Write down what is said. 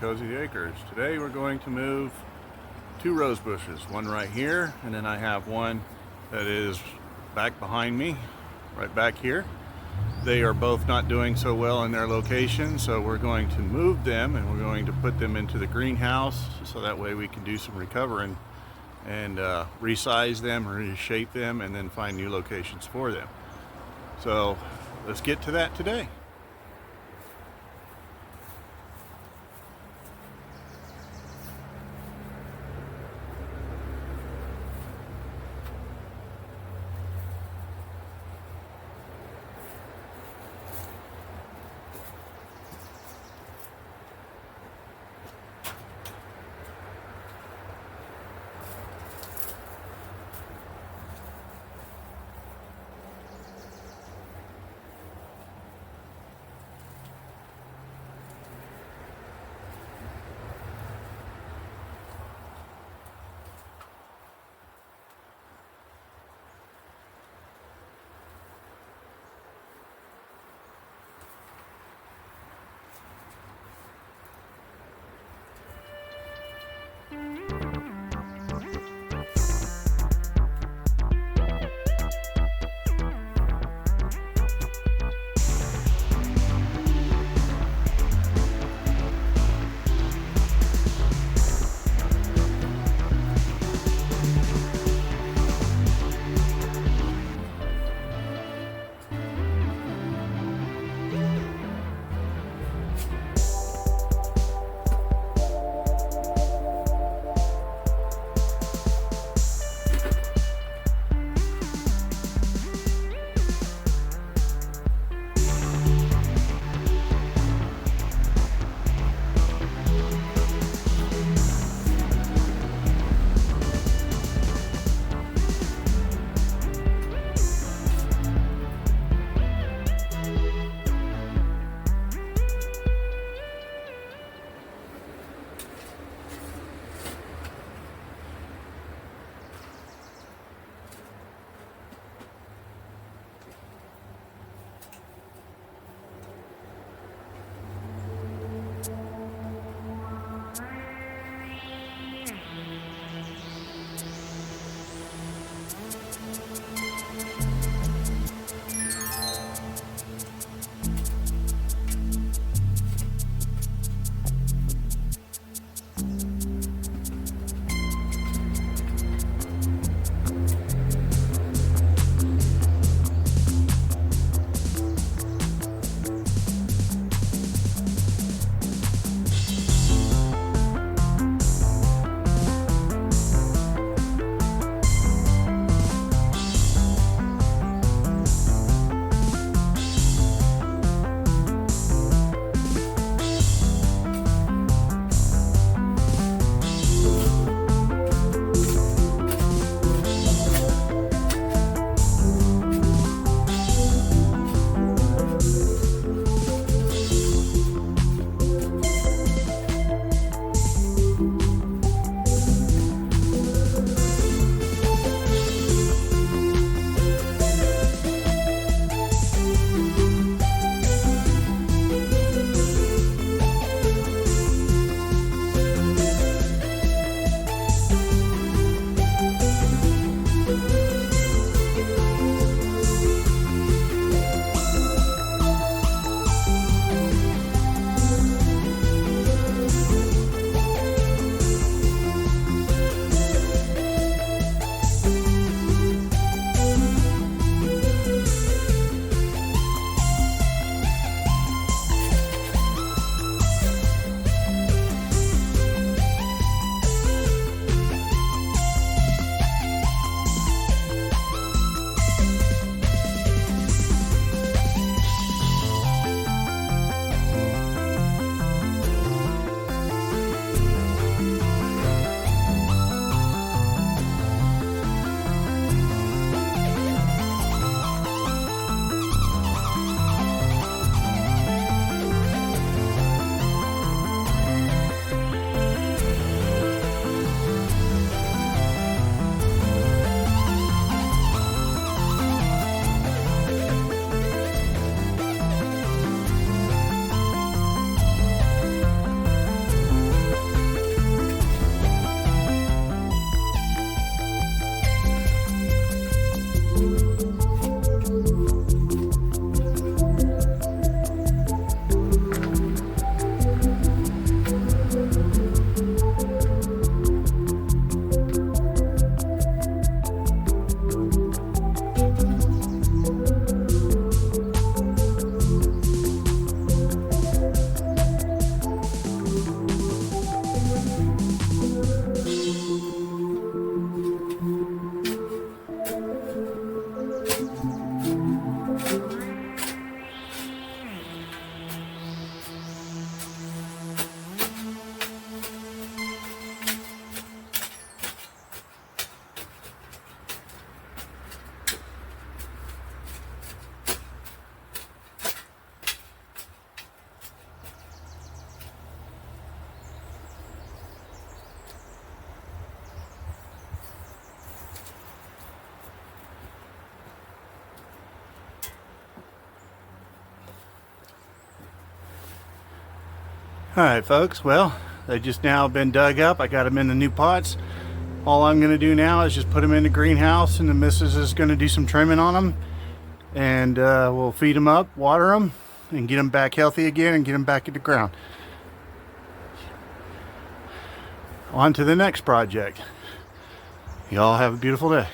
Cozy Acres. Today we're going to move two rose bushes, one right here, and then I have one that is back behind me, right back here. They are both not doing so well in their location, so we're going to move them and we're going to put them into the greenhouse so that way we can do some recovering and resize them, reshape them, and then find new locations for them. So let's get to that today. Alright folks, well, they just now been dug up. I got them in the new pots. All I'm going to do now is just put them in the greenhouse, and the missus is going to do some trimming on them, and we'll feed them up, water them, and get them back healthy again and get them back in the ground. On to the next project. Y'all have a beautiful day.